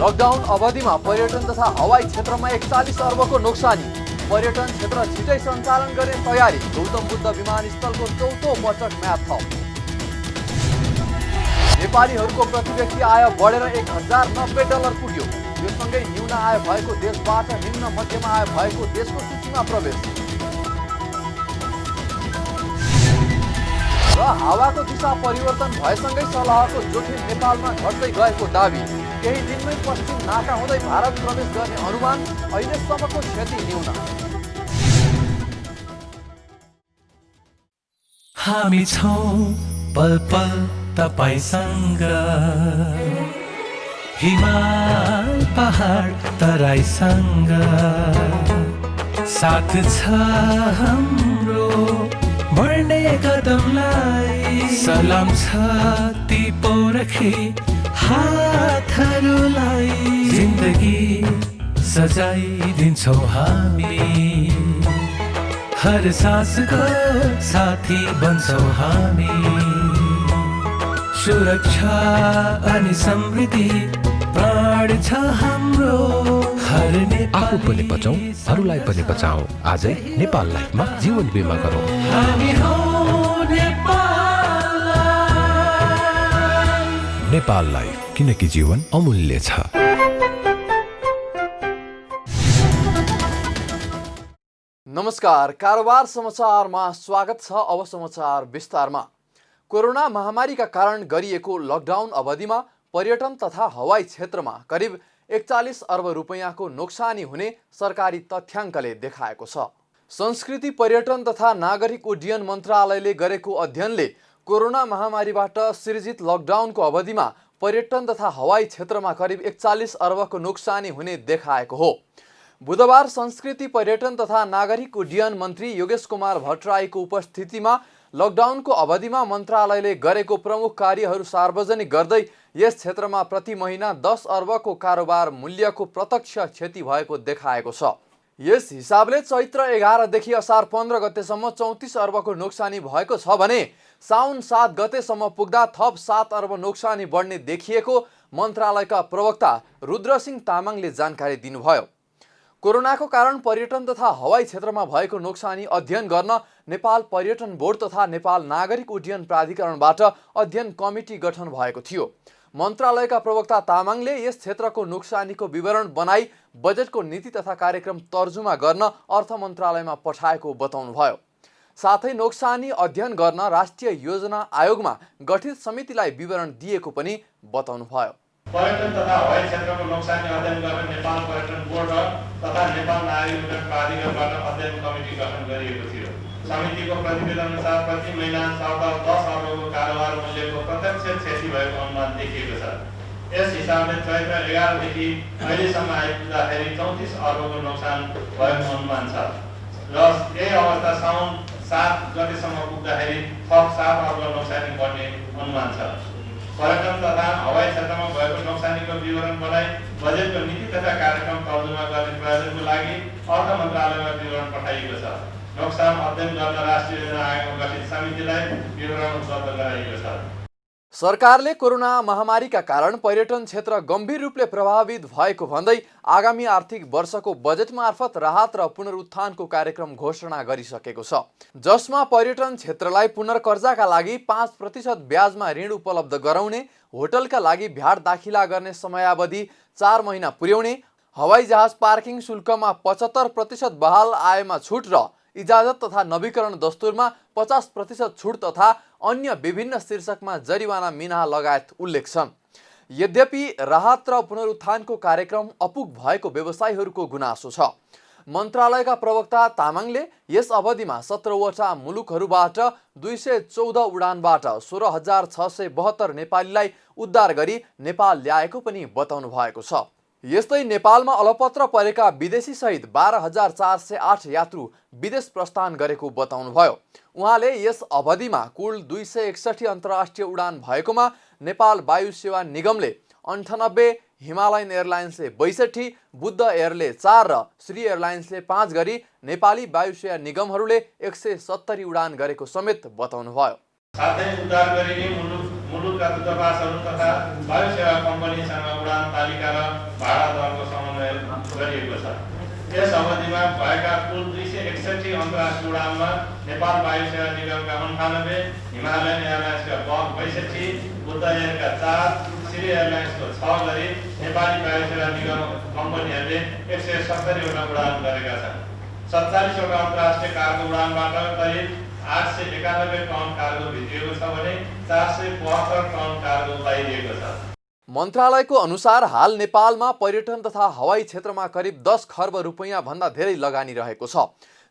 Lockdown अवधिमा पर्यटन तथा हवाई क्षेत्रमा 41 अर्बको नोक्सानी। पर्यटन क्षेत्र छिटै सञ्चालन गर्ने तयारी। गौतम बुद्ध विमानस्थलको चौथो पटक म्याप थप। नेपालीहरूको प्रति व्यक्ति आय बढेर $1090 पुग्यो। यो सँगै न्यून आय भएको देशबाट निम्न मध्यम आय भएको देशको सूचीमा प्रवेश। र हावाको दिशा परिवर्तन भएसँगै सलहको जोखिम नेपालमा घट्दै गएको दावी। केही दिनमै पश्चिम नाका हुँदै भारत प्रवेश गर्ने अनुमान। अहिलेसम्मको क्षति न्यून। हामी छौं पल पल तपाईसँग, हिमाल पहाड तराईसँग, साथ छ हाम्रो बढ्ने कदमलाई। सलाम छ ती पौरखी हातहरूलाई, जिन्दगी सजाइदिन्छौँ हामी, हर सासको साथी बन्छौँ हामी। सुरक्षा अनि समृद्धि प्राण छ हाम्रो, हर आफू पनि बचाऊ, अरूलाई पनि बचाऊ। आजै नेपाल लाइफमा जीवन बिमा गरौँ। हामी हौं नेपाल लाइफ। नेपाल लाइफ, किनकि जीवन अमूल्य छ। नमस्कार, कारोबार समाचारमा स्वागत छ। अब समाचार विस्तारमा। कोरोना महामारीका कारण गरिएको लकडाउन अवधिमा पर्यटन तथा हवाई क्षेत्रमा करिब 41 अर्ब रुपैयाँको नोक्सानी हुने सरकारी तथ्याङ्कले देखाएको छ। संस्कृति पर्यटन तथा नागरिक उड्डयन मन्त्रालयले गरेको अध्ययनले कोरोना महामारीबाट सृजित लकडाउनको अवधिमा पर्यटन तथा हवाई क्षेत्रमा करिब 41 अर्बको नोक्सानी हुने देखाएको हो। बुधबार संस्कृति पर्यटन तथा नागरिक उड्डयन मन्त्री योगेश कुमार भट्टराईको उपस्थितिमा लकडाउनको अवधिमा मन्त्रालयले गरेको प्रमुख कार्यहरू सार्वजनिक गर्दै यस क्षेत्रमा प्रति महिना 10 अर्बको कारोबार मूल्यको प्रत्यक्ष क्षति भएको देखाएको छ। यस हिसाबले चैत्र 11 देखि असार 15 गतेसम्म 34 अर्बको नोक्सानी भएको छ भने साउन 7 गतेसम्म पुग्दा थप 7 अर्ब नोक्सानी बढ्ने देखिएको मन्त्रालयका प्रवक्ता रुद्रसिंह तामाङले जानकारी दिनुभयो। कोरोनाको कारण पर्यटन तथा हवाई क्षेत्रमा भएको नोक्सानी अध्ययन गर्न नेपाल पर्यटन बोर्ड तथा नेपाल नागरिक उड्डयन प्राधिकरणबाट अध्ययन कमिटी गठन भएको थियो। मन्त्रालयका प्रवक्ता तामाङले यस क्षेत्रको नोक्सानीको विवरण बनाई बजेटको नीति तथा कार्यक्रम तर्जुमा गर्न अर्थ मन्त्रालयमा पठाएको बताउनुभयो। साथै नोक्सानी अध्ययन गर्न राष्ट्रिय योजना आयोगमा गठित समितिलाई विवरण दिएको पनि बताउनुभयो। पर्यटन तथा हवाई क्षेत्रको नोक्सानी अध्ययन गर्न नेपाल पर्यटन बोर्ड तथा नेपाल नागरिक उड्डयन प्राधिकरणबाट अध्ययन कमिटी गठन गरिएको थियो। समितिको प्रतिवेदन अनुसार प्रति महिना 10 अर्बको कारोबार मूल्यको प्रत्यक्ष क्षति भएको अनुमान देखिएको छ। यस हिसाबले चैत्र 11 देखि अहिलेसम्म आइपुग्दाखेरि 34 अर्बको नोक्सान भएको अनुमान छ र यही अवस्था साउन 7 गतेसम्म पुग्दाखेरि थप 7 अर्ब नोक्सानी बढ्ने अनुमान छ। पर्यटन तथा हवाई क्षेत्रमा भएको नोक्सानीको विवरण बनाई बजेटको नीति तथा कार्यक्रम तर्जुमा गर्ने प्रयोजनको लागि अर्थ मन्त्रालयमा विवरण पठाइएको छ। नोक्सान अध्ययन गर्न राष्ट्रिय योजना आयोगमा गठित समितिलाई विवरण उपलब्ध गराइएको छ। सरकारले कोरोना महामारीका कारण पर्यटन क्षेत्र गम्भीर रूपले प्रभावित भएको भन्दै आगामी आर्थिक वर्षको बजेट मार्फत राहत र पुनरुत्थानको कार्यक्रम घोषणा गरिसकेको छ, जसमा पर्यटन क्षेत्रलाई पुनर्कर्जाका लागि 5% ब्याजमा ऋण उपलब्ध गराउने, होटलका लागि भ्याट दाखिला गर्ने समयावधि 4 महिना पुर्याउने, हवाई जहाज पार्किङ शुल्कमा 75% बहाल आयमा छुट र इजाजत तथा नवीकरण दस्तुरमा 50% छुट तथा अन्य विभिन्न शीर्षकमा जरिवाना मिनाहा लगायत उल्लेख छन्। यद्यपि राहत र पुनरुत्थानको कार्यक्रम अपुग भएको व्यवसायीहरूको गुनासो छ। मन्त्रालयका प्रवक्ता तामाङले यस अवधिमा 17 वटा मुलुकहरूबाट 214 उडानबाट 16,672 नेपालीलाई उद्धार गरी नेपाल ल्याएको पनि बताउनु भएको छ। यस्तै नेपालमा अलपत्र परेका विदेशी सहित 12,408 यात्रु विदेश प्रस्थान गरेको बताउनुभयो। उहाँले यस अवधिमा कुल 261 अन्तर्राष्ट्रिय उडान भएकोमा नेपाल वायु सेवा निगमले 98, हिमालयन एयरलाइन्सले 62, बुद्ध एयरले 4 र श्री एयरलाइन्सले 5 गरी नेपाली वायु सेवा निगमहरूले 170 उडान गरेको समेत बताउनुभयो। साथै उद्धार गरिने मुलुकका दूतावासहरू तथा वायुसेवा कम्पनीसँग उडान तालिका र भाडा दरको समन्वय गरिएको छ। यस अवधिमा भएका कुल 261 अन्तर्राष्ट्रिय उडानमा नेपाल वायुसेवा निगमका 98, हिमालयन एयरलाइन्सका 62, बुद्ध एयरका 4, श्री एयरलाइन्सको 6 गरी नेपाली वायुसेवा निगम कम्पनीहरूले 170 वटा उडान गरेका छन्। 47 वटा अन्तर्राष्ट्रिय कार्गो उडानबाट करिब 891 टन कार्गो भित्रिएको छ भने 472 टन कार्गो बाहिरिएको छ। मन्त्रालयको अनुसार हाल नेपालमा पर्यटन तथा हवाई क्षेत्रमा करिब 10 खर्ब रुपैयाँ भन्दा धेरै लगानी रहेको छ,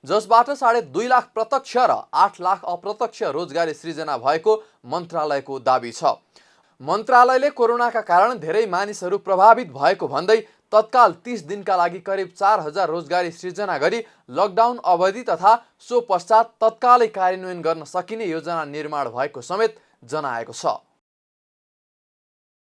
जसबाट 2.5 लाख प्रत्यक्ष र 8 लाख अप्रत्यक्ष रोजगारी सृजना भएको मन्त्रालयको दाबी छ। मन्त्रालयले कोरोनाका कारण धेरै मानिसहरू प्रभावित भएको भन्दै तत्काल 30 दिनका लागि करिब 4000 रोजगारी सृजना गरी लकडाउन अवधि तथा सो पश्चात तत्कालै कार्यान्वयन गर्न सकिने योजना निर्माण भएको समेत जनाएको छ।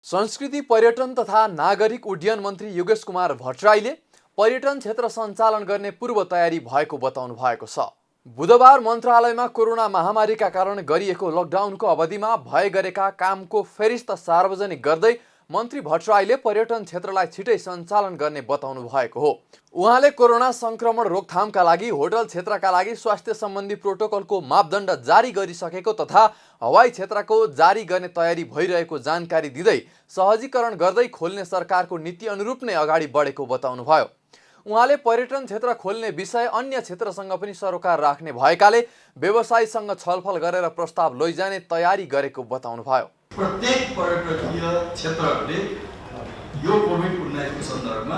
संस्कृति पर्यटन तथा नागरिक उड्डयन मन्त्री योगेश कुमार भट्टराईले पर्यटन क्षेत्र सञ्चालन गर्ने पूर्व तयारी भएको बताउनु भएको छ। बुधबार मन्त्रालयमा कोरोना महामारीका कारण गरिएको लकडाउनको अवधिमा भए गरेका कामको फेरिस्त सार्वजनिक गर्दै मन्त्री भट्टराईले पर्यटन क्षेत्रलाई छिटै सञ्चालन गर्ने बताउनु भएको हो। उहाँले कोरोना संक्रमण रोकथामका लागि होटल क्षेत्रका लागि स्वास्थ्य सम्बन्धी प्रोटोकलको मापदण्ड जारी गरिसकेको तथा हवाई क्षेत्रको जारी गर्ने तयारी भइरहेको जानकारी दिँदै सहजीकरण गर्दै खोल्ने सरकारको नीति अनुरूप नै अगाडि बढेको बताउनुभयो। उहाँले पर्यटन क्षेत्र खोल्ने विषय अन्य क्षेत्रसँग पनि सरोकार राख्ने भएकाले व्यवसायीसँग छलफल गरेर प्रस्ताव लैजाने तयारी गरेको बताउनुभयो। प्रत्येक पर्यटकीय क्षेत्रहरूले यो कोभिड-19 को सन्दर्भमा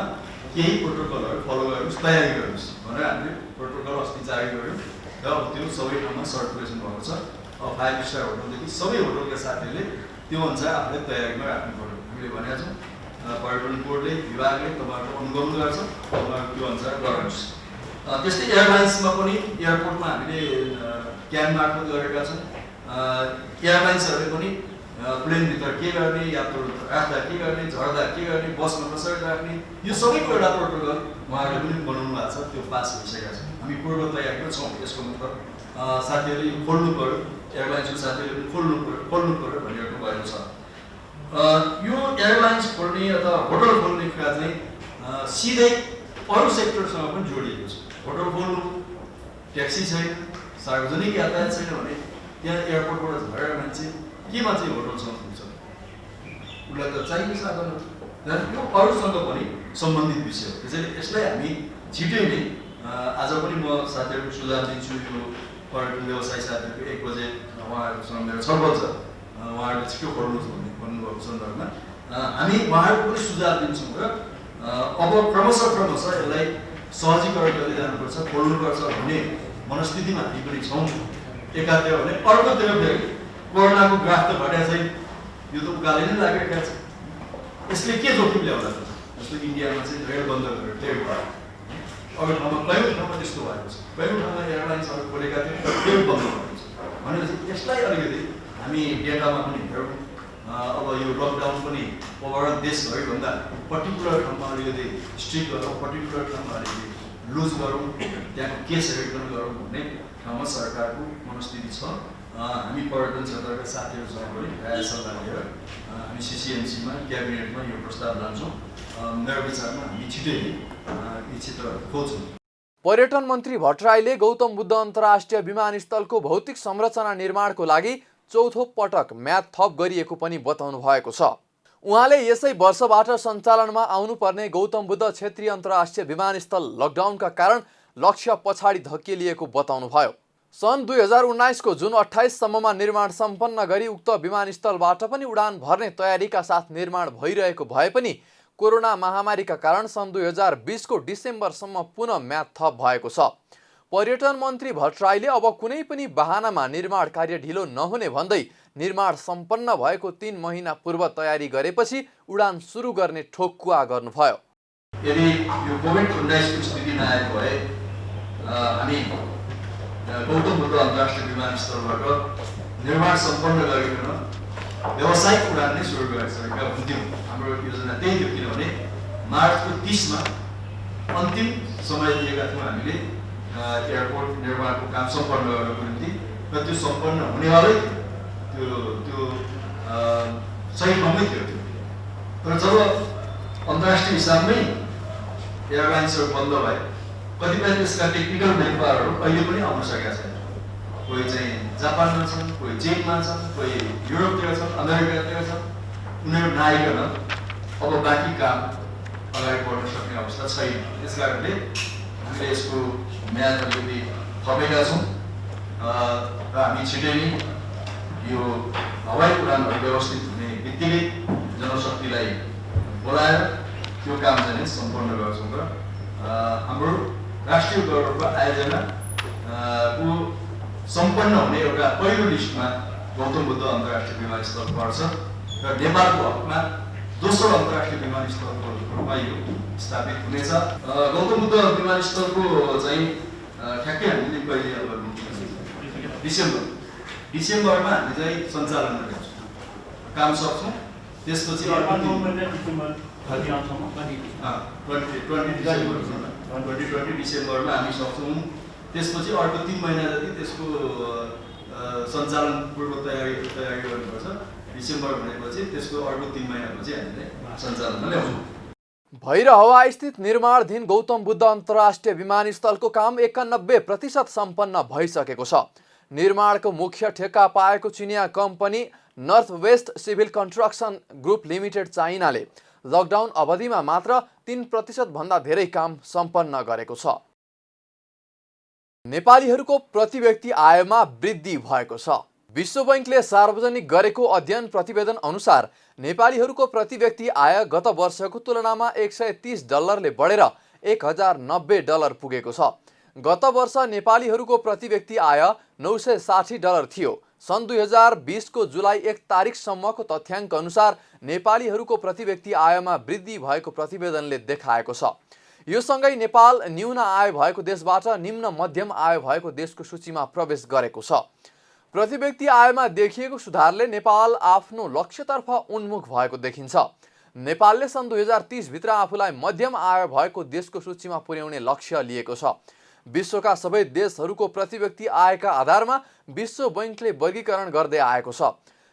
केही प्रोटोकलहरू फलो गर्नुस्, तयारी गर्नुस् भनेर हामीले प्रोटोकल अस्ति जारी गर्यौँ र त्यो सबै ठाउँमा सर्कुलेसन भएको छ। 5 स्टार होटलदेखि सबै होटलका साथीहरूले त्यो अनुसार आफूले तयारीमा राख्नु पर्यो। हामीले भनेका छौँ पर्यटन बोर्डले विभागले तपाईँहरूको अनुगमन गर्छ, तपाईँहरू त्यो अनुसार गर्नुहोस्। त्यस्तै एयरलाइन्समा पनि एयरपोर्टमा हामीले क्यान मार्फत गरेका छौँ। एयरलाइन्सहरूले पनि प्लेनभित्र के गर्ने, यात्रु राख्दा के गर्ने, झर्दा के गर्ने, बसमा कसरी राख्ने, यो सबैको एउटा प्रोटोकल उहाँहरूले पनि बनाउनु भएको छ, त्यो पास भइसकेका छ। हामी पूर्व तयारीमा छौँ। यसको मतलब साथीहरूले खोल्नु पर्यो, एयरलाइन्सको साथीहरूले पनि खोल्नु पर्यो भनिरहेको भएको छ। यो एयरलाइन्स खोल्ने अथवा होटल खोल्ने कुरा चाहिँ सिधै अरू सेक्टरसँग पनि जोडिएको छ। होटल खोल्नु, ट्याक्सी छैन, सार्वजनिक यातायात छैन भने त्यहाँ एयरपोर्टबाट झरेर मान्छे केमा चाहिँ होटलसँग पुग्छ? उसलाई त चाहिने साधन हो। यो अरूसँग पनि सम्बन्धित विषय हो। त्यसैले यसलाई हामी छिटै नै आज पनि म साथीहरूको सुझाव दिन्छु। यो पर्यटन व्यवसायी साथीहरूको 1 बजे उहाँहरूसँग मेरो छलफल छ, उहाँहरूले छिटो खोल्नुहोस् भन्नुभएको सन्दर्भमा हामी उहाँहरूको पनि सुझाव दिन्छौँ र अब क्रमशः यसलाई सहजीकरण गर्दै जानुपर्छ, खोल्नुपर्छ भन्ने मनस्थितिमा हामी पनि छौँ एकातिर भने। अर्कोतिर फेरि कोरोनाको ग्राफ त घटेको छैन, यो त उकालै नै लागेका छ। यसले के जोखिम ल्याउला? जस्तो इन्डियामा चाहिँ रेल बन्द गरेर ट्रेड भयो, अरू ठाउँमा कयौँ ठाउँमा त्यस्तो भएको छ। कयौँ ठाउँमा एयरलाइन्सहरू खोलेका थिए, ट्रेड बन्द भएको छ। भनेपछि यसलाई अलिकति हामी डेटामा पनि हेरौँ। अब यो लकडाउन पनि ओभरअल देशभरि भन्दा पर्टिकुलर ठाउँमा अलिकति स्ट्रिक्ट गरौँ, पर्टिकुलर ठाउँमा अलिकति लुज गरौँ, त्यहाँको केस हेर्न गरौँ भन्ने ठाउँमा सरकारको मनस्थिति छ। हामी पर्यटन क्षेत्रका साथीहरूसँग पनि प्रायः सल्लाह लिएर हामी सिसिएमसीमा क्याबिनेटमा यो प्रस्ताव लान्छौँ। मेरो विचारमा हामी छिटै यी क्षेत्रहरू खोज्छौँ। पर्यटन मन्त्री भट्टराईले गौतम बुद्ध अन्तर्राष्ट्रिय विमानस्थलको भौतिक संरचना निर्माणको लागि चौथो पटक म्याद थप गरिएको पनि बताउनु भएको छ। उहाँले यसै वर्षबाट सञ्चालनमा आउनुपर्ने गौतम बुद्ध क्षेत्रीय अन्तर्राष्ट्रिय विमानस्थल लकडाउनका कारण लक्ष्य पछाडि धकेलिएको बताउनुभयो। सन् 2019 को जुन 28 सम्ममा निर्माण सम्पन्न गरी उक्त विमानस्थलबाट पनि उडान भर्ने तयारीका साथ निर्माण भइरहेको भए पनि कोरोना महामारीका कारण सन् 2020 को डिसेम्बरसम्म पुनः म्याद थप भएको छ। पर्यटन मन्त्री भट्टराईले अब कुनै पनि बहानामा निर्माण कार्य ढिलो नहुने भन्दै निर्माण सम्पन्न भएको 3 महिना पूर्व तयारी गरेपछि उडान सुरु गर्ने ठोक्कुवा गर्नुभयो। यदि यो कोभिड-19 को स्थिति नआएको भए हामी गौतम बुद्ध अन्तर्राष्ट्रिय विमानस्थलबाट निर्माण सम्पन्न गरिकन व्यावसायिक उडान नै सुरु गरिसकेका हुन्थ्यौँ। हाम्रो योजना त्यही थियो, किनभने मार्चको 30 मा अन्तिम समय दिएका थियौँ हामीले एयरपोर्ट निर्माणको काम सम्पन्न गर्नको निम्ति, र त्यो सम्पन्न हुनेवालै थियो। त्यो सही ठाउँमै थियो त्यो। तर जब अन्तर्राष्ट्रिय हिसाबमै एयरलाइन्सहरू बन्द भए कतिपय त्यसका टेक्निकल मेम्बरहरू अहिले पनि आउन सकेका छैन। कोही चाहिँ जापानमा छन्, कोही चीनमा छन्, कोही युरोपतिर छन्, अमेरिकातिर छन्। उनीहरू नआइकन अब बाँकी काम अगाडि बढ्न सक्ने अवस्था छैन। त्यस कारणले हामीले यसको म्याद अलिकति थपेका छौँ र हामी छिटै नै यो हवाई उडानहरू व्यवस्थित हुने बित्तिकै जनशक्तिलाई बोलाएर त्यो काम चाहिँ सम्पन्न गर्छौँ र हाम्रो राष्ट्रिय गौरवको आयोजना को सम्पन्न हुने एउटा पहिलो लिस्टमा गौतम बुद्ध अन्तर्राष्ट्रिय विमानस्थल पर्छ र नेपालको हकमा दोस्रो अन्तर्राष्ट्रिय विमानस्थलको रूपमा यो स्थापित हुनेछ। गौतम बुद्ध विमानस्थलको चाहिँ ठ्याक्कै हामीले कहिले अब डिसेम्बरमा हामी चाहिँ सञ्चालन गर्छौँ, काम सक्छौँ। त्यसपछि 2020 डिसेम्बरमा हामी सक्छौँ। त्यसपछि अर्को 3 महिना जति त्यसको सञ्चालन पूर्व तयारी गर्नुपर्छ। डिसेम्बर भनेपछि त्यसको अर्को 3 महिनापछि हामीले सञ्चालनमा ल्याउँछौँ। भैर हवाईस्थित निर्माणाधीन गौतम बुद्ध अन्तर्राष्ट्रिय विमानस्थलको काम 91% सम्पन्न भइसकेको छ। निर्माणको मुख्य ठेक्का पाएको चिनिया company North West Civil Construction Group Limited चाइनाले लकडाउन अवधिमा मात्र 3% भन्दा धेरै काम सम्पन्न गरेको छ। नेपालीहरूको प्रति व्यक्ति आयमा वृद्धि भएको छ। विश्व बैंकले सार्वजनिक गरेको अध्ययन प्रतिवेदन अनुसार नेपालीहरूको प्रति व्यक्ति आय गत वर्षको तुलनामा $130 बढेर $1090 पुगेको छ। गत वर्ष नेपालीहरूको प्रति व्यक्ति आय $960 थियो। सन् 2020 को जुलाई 1 तारिकसम्मको तथ्याङ्क अनुसार नेपालीहरूको प्रति व्यक्ति आयमा वृद्धि भएको प्रतिवेदनले देखाएको छ। यो सँगै नेपाल न्यून आय भएको देशबाट निम्न मध्यम आय भएको देशको सूचीमा प्रवेश गरेको छ। प्रति व्यक्ति आयमा देखिएको सुधारले नेपाल आफ्नो लक्ष्यतर्फ उन्मुख भएको देखिन्छ। नेपालले सन् 2030 भित्र आफूलाई मध्यम आय भएको देशको सूचीमा पुर्याउने लक्ष्य लिएको छ। विश्वका सबै देशहरूको प्रति व्यक्ति आयका आधारमा विश्व बैंकले वर्गीकरण गर्दै आएको छ।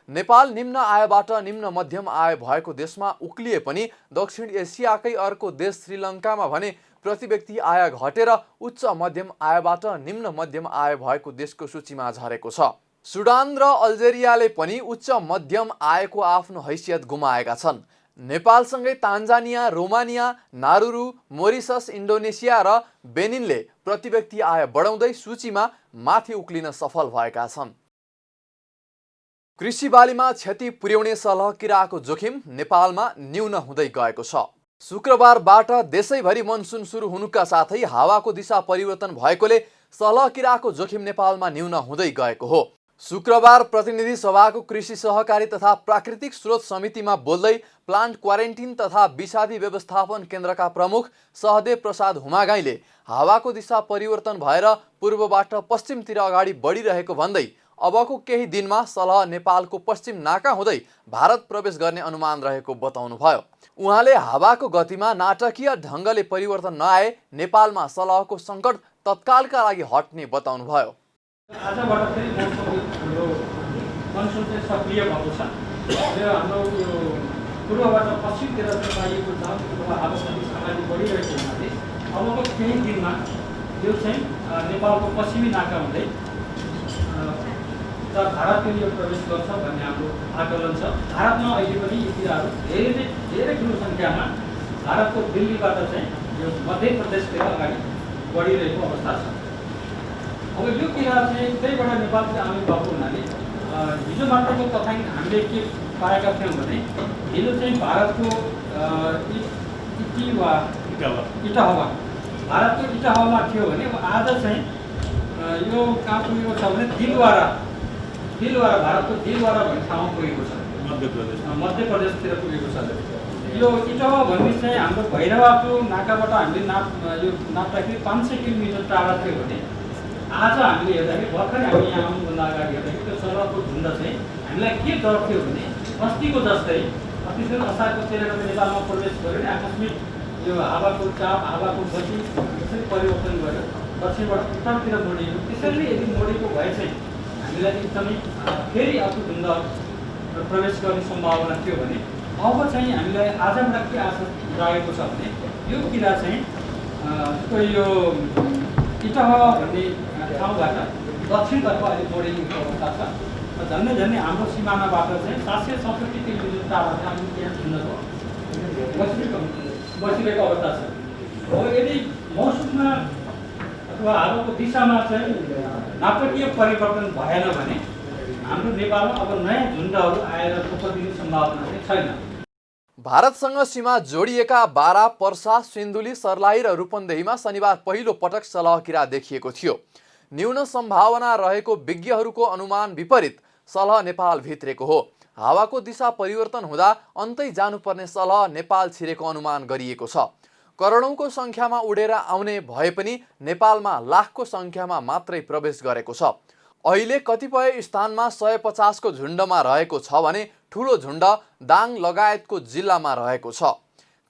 नेपाल निम्न आयबाट निम्न मध्यम आय भएको देशमा उक्लिए पनि दक्षिण एसियाकै अर्को देश श्रीलङ्कामा भने प्रति व्यक्ति आय घटेर उच्च मध्यम आयबाट निम्न मध्यम आय भएको देशको सूचीमा झरेको छ। सुडान र अल्जेरियाले पनि उच्च मध्यम आयको आफ्नो हैसियत गुमाएका छन्। नेपालसँगै तान्जानिया, रोमानिया, नारुरू, मोरिसस, इन्डोनेसिया र बेनिनले प्रति व्यक्ति आय बढाउँदै सूचीमा माथि उक्लिन सफल भएका छन्। कृषि बालीमा क्षति पुर्याउने सलहकिराको जोखिम नेपालमा न्यून हुँदै गएको छ। शुक्रबारबाट देशैभरि मनसुन सुरु हुनुका साथै हावाको दिशा परिवर्तन भएकोले सलहकिराको जोखिम नेपालमा न्यून हुँदै गएको हो। शुक्रबार प्रतिनिधि सभाको कृषि सहकारी तथा प्राकृतिक स्रोत समितिमा बोल्दै प्लान्ट क्वारेन्टिन तथा विषादी व्यवस्थापन केन्द्रका प्रमुख सहदेव प्रसाद हुमागाईले हावाको दिशा परिवर्तन भएर पूर्वबाट पश्चिमतिर अगाडि बढिरहेको भन्दै अबको केही दिनमा सलह नेपालको पश्चिम नाका हुँदै भारत प्रवेश गर्ने अनुमान रहेको बताउनुभयो। उहाँले हावाको गतिमा नाटकीय ढङ्गले परिवर्तन नआए नेपालमा सलहको सङ्कट तत्कालका लागि हट्ने बताउनुभयो। आजबाट फेरि हाम्रो मनसुन चाहिँ सक्रिय भएको छ र हाम्रो यो पूर्वबाट पश्चिमतिर लागेको छ हावाको अगाडि बढिरहेको हुनाले अबको केही दिनमा यो चाहिँ नेपालको पश्चिमी नाका हुँदै भारतको यो प्रवेश गर्छ भन्ने हाम्रो आकलन छ। भारतमा अहिले पनि यी किराहरू धेरै ठुलो सङ्ख्यामा भारतको दिल्लीबाट चाहिँ यो मध्य प्रदेशतिर अगाडि बढिरहेको अवस्था छ। अब यो किरा चाहिँ त्यहीबाट नेपालको आउने भएको हुनाले हिजो मात्रको तथ्याङ्क हामीले के पाएका थियौँ भने हिजो चाहिँ भारतको इटाहवा भारतको इटाहवामा थियो भने आज चाहिँ यो कहाँ पुगेको छ भने दिलवारा भारतको दिलवारा भन्ने ठाउँमा पुगेको छ। मध्य प्रदेशतिर पुगेको छ। यो इटावा भन्ने चाहिँ हाम्रो भैरवाको नाकाबाट हामीले नाप्दाखेरि 500 किलोमिटर टाढा थियो भने आज हामीले हेर्दाखेरि भर्खरै हामी यहाँ आउनुभन्दा अगाडि हेर्दाखेरि त्यो सडकको झुन्ड चाहिँ हामीलाई के डर थियो भने अस्तिको जस्तै अतिशय असारको 13 गते नेपालमा प्रवेश गर्यो भने आकस्मिक यो हावाको चाप हावाको गति त्यसरी परिवर्तन गर्यो दक्षिणबाट उत्तरतिर मोडियो। त्यसरी यदि मोडेको भए चाहिँ हामीलाई एकदमै फेरि अर्को झुन्ड प्रवेश गर्ने सम्भावना थियो भने अब चाहिँ हामीलाई आजबाट के आशा लागेको छ भने यो किरा चाहिँ यो इटहवा भन्ने ठाउँबाट दक्षिणतर्फ अहिले बढेको अवस्था छ। झन्डै झन्डै हाम्रो सिमानाबाट चाहिँ 767 किलोमिटर टाढा हामी त्यहाँ बसिरहेको अवस्था छ। हो यदि मौसममा अथवा हावाको दिशामा चाहिँ नाटकीय परिवर्तन भएन भने हाम्रो नेपालमा अब नयाँ झुन्डहरू आएर उपदिने सम्भावना चाहिँ छैन। भारतसँग सीमा जोडिएका बारा, पर्सा, सिन्धुली, सर्लाही र रूपन्देहीमा शनिबार पहिलो पटक सलहकिरा देखिएको थियो। न्यून सम्भावना रहेको विज्ञहरूको अनुमान विपरीत सलह नेपाल भित्रेको हो। हावाको दिशा परिवर्तन हुँदा अन्तै जानुपर्ने सलह नेपाल छिरेको अनुमान गरिएको छ। करोडौंको संख्यामा उडेर आउने भए पनि नेपालमा लाखको संख्यामा मात्रै प्रवेश गरेको छ। अहिले कतिपय स्थानमा 150 को झुण्डमा रहेको छ भने ठूलो झुण्ड दाङ लगायतको जिल्लामा रहेको छ।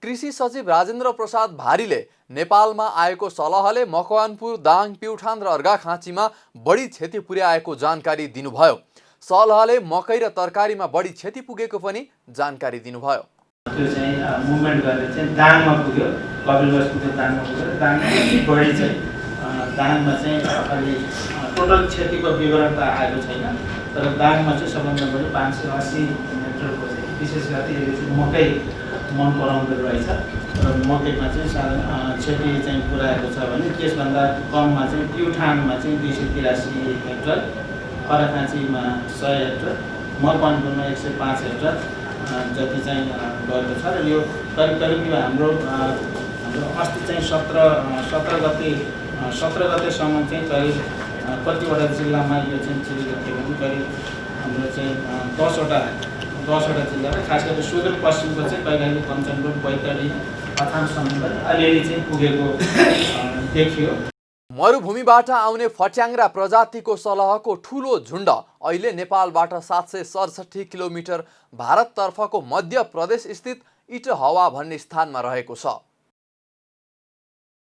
कृषि सचिव राजेन्द्र प्रसाद भारीले नेपालमा आएको सलहले मकवानपुर, दाङ, प्युठान र अर्घाखाँचीमा बढी क्षति पुर्याएको जानकारी दिनुभयो। सलहले मकै र तरकारीमा बढी क्षति पुगेको पनि जानकारी दिनुभयो। त्यो चाहिँ मुभमेन्ट गरेर चाहिँ दाङमा पुग्यो, कपिलवस्तुको दाङमा पुग्यो। दाङमा बढी चाहिँ दाङमा चाहिँ अलि टोटल क्षतिको विवरण त आएको छैन, तर दाङमा चाहिँ सबभन्दा बढी 580 हेक्टरको चाहिँ विशेष गरी यसले चाहिँ मकै मन पराउँदो रहेछ र मकैमा चाहिँ क्षति चाहिँ पुऱ्याएको छ भने त्यसभन्दा कममा चाहिँ प्युठानमा चाहिँ 283 हेक्टर, अर्घाखाँचीमा 100 हेक्टर, मकवानपुरमा 105 हेक्टर जति चाहिँ गएको छ। र यो करिब यो हाम्रो अस्ति चाहिँ 17 गतेसम्म चाहिँ करिब कतिवटा जिल्लामा यो चाहिँ चिरेको थियो भने करिब हाम्रो चाहिँ 10वटा जिल्लामा, खास गरी सुदूरपश्चिमको चाहिँ कहिले कञ्चनपुर, बैतडी, अछामसम्म पनि अलिअलि चाहिँ पुगेको देखियो। मरुभूमिबाट आउने फट्याङ्ग्रा प्रजातिको सलहको ठूलो झुण्ड अहिले नेपालबाट 767 किलोमिटर भारततर्फको मध्य प्रदेश स्थित इटहवा भन्ने स्थानमा रहेको छ।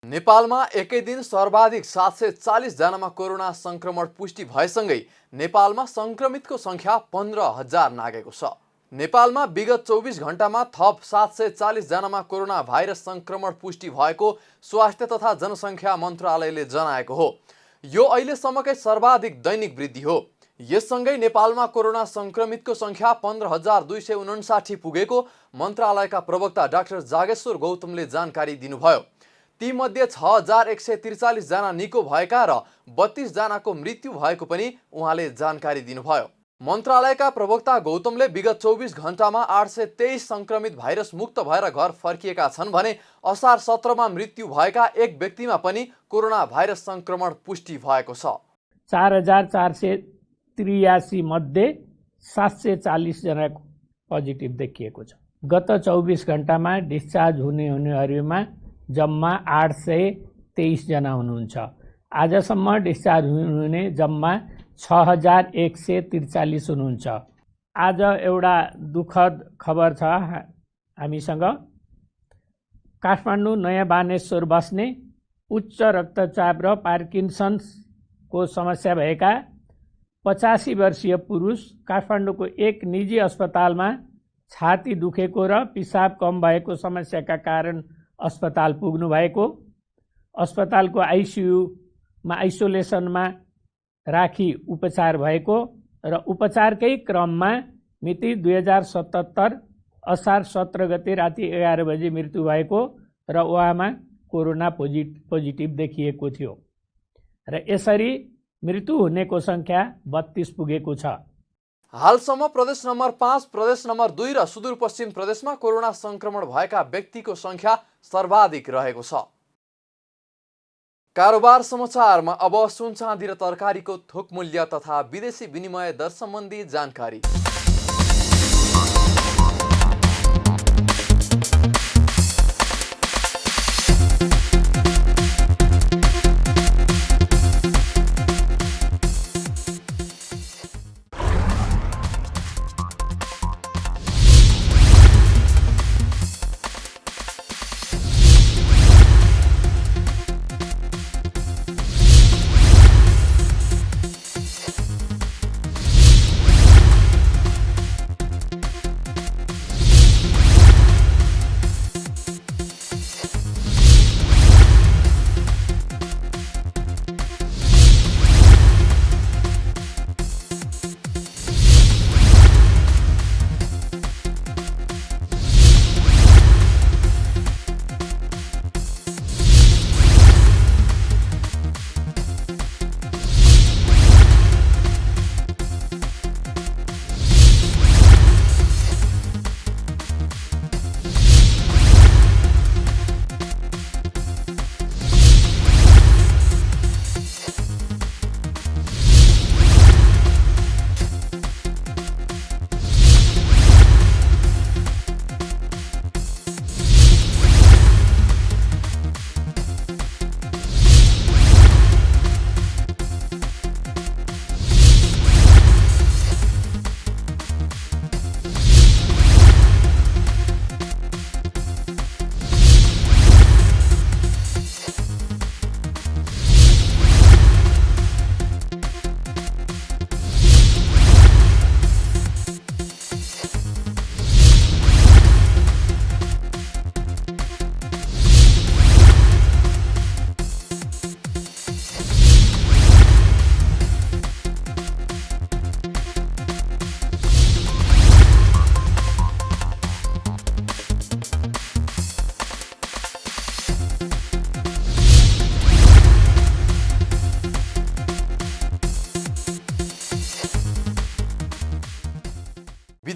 नेपालमा एकै दिन सर्वाधिक 740 जनामा कोरोना संक्रमण पुष्टि भएसँगै नेपालमा संक्रमितको संख्या 15,000 नागेको छ। नेपालमा विगत 24 घण्टामा थप 740 जनामा कोरोना भाइरस संक्रमण पुष्टि भएको स्वास्थ्य तथा जनसङ्ख्या मन्त्रालयले जनाएको हो। यो अहिलेसम्मकै सर्वाधिक दैनिक वृद्धि हो। यससँगै नेपालमा कोरोना संक्रमितको संख्या 15,259 पुगेको मन्त्रालयका प्रवक्ता डाक्टर जागेश्वर गौतमले जानकारी दिनुभयो। तीमध्ये 6,143 जना निको भएका र 32 जनाको मृत्यु भएको पनि उहाँले जानकारी दिनुभयो। मन्त्रालयका प्रवक्ता गौतमले विगत 24 घण्टामा 823 संक्रमित भाइरस मुक्त भएर घर फर्किएका छन् भने असार 17 मा मृत्यु भएका एक व्यक्तिमा पनि कोरोना भाइरस संक्रमण पुष्टि भएको छ। 4,483 मध्ये 740 जना पोजिटिभ देखिएको छ। गत 24 घण्टामा डिस्चार्ज हुनेहरूमा जम्मा 823 जना हुनुहुन्छ। आजसम्म डिस्चार्ज हुने जम्मा 6,143 हुनुहुन्छ। आज एउटा दुःखद खबर छ हामीसँग। काठमाडौँ, नयाँ बानेश्वर बस्ने उच्च रक्तचाप र पार्किन्सन्सको समस्या भएका 85 वर्षीय पुरुष काठमाडौँको एक निजी अस्पतालमा छाती दुखेको र पिसाब कम भएको समस्याका कारण अस्पताल पुग्नु भएको, अस्पतालको आइसियुमा आइसोलेसनमा राखी उपचार भएको र उपचारकै क्रममा मिति 2077 असार 17 गते राति 11 बजे मृत्यु भएको र उहाँमा कोरोना पोजिटिभ देखिएको थियो र यसरी मृत्यु हुनेको संख्या 32 पुगेको छ। हालसम्म प्रदेश नम्बर 5, प्रदेश नम्बर 2 र सुदूरपश्चिम प्रदेशमा कोरोना संक्रमण भएका व्यक्तिको संख्या सर्वाधिक रहेको छ। कारोबार समाचारमा अब सुन, चाँदी र तरकारीको थोक मूल्य तथा विदेशी विनिमय दर सम्बन्धी जानकारी।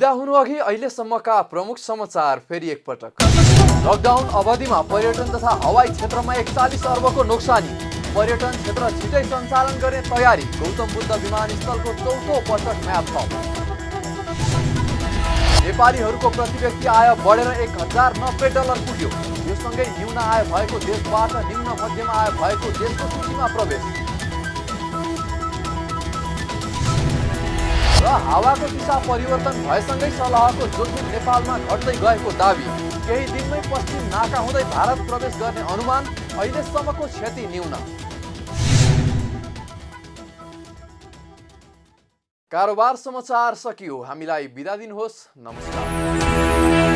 बिदा हुनुअघि अहिलेसम्मका प्रमुख समाचार फेरि एकपटक। लकडाउन अवधिमा पर्यटन तथा हवाई क्षेत्रमा 41 अर्बको नोक्सानी। पर्यटन क्षेत्र छिटै सञ्चालन गर्ने तयारी। गौतम बुद्ध विमानस्थलको चौथो पटक म्याप थप। नेपालीहरूको प्रति व्यक्ति आय बढेर $1090 पुग्यो। यो सँगै न्यून आय भएको देशबाट निम्न मध्यम आय भएको देशको सूचीमा प्रवेश। र हावाको दिशा परिवर्तन भएसँगै सलहको जोखिम नेपालमा घट्दै गएको दावी। केही दिनमै पश्चिम नाका हुँदै भारत प्रवेश गर्ने अनुमान। अहिलेसम्मको क्षति न्यून। कारोबार समाचार सकियो। हामीलाई बिदा दिनुहोस्। नमस्कार।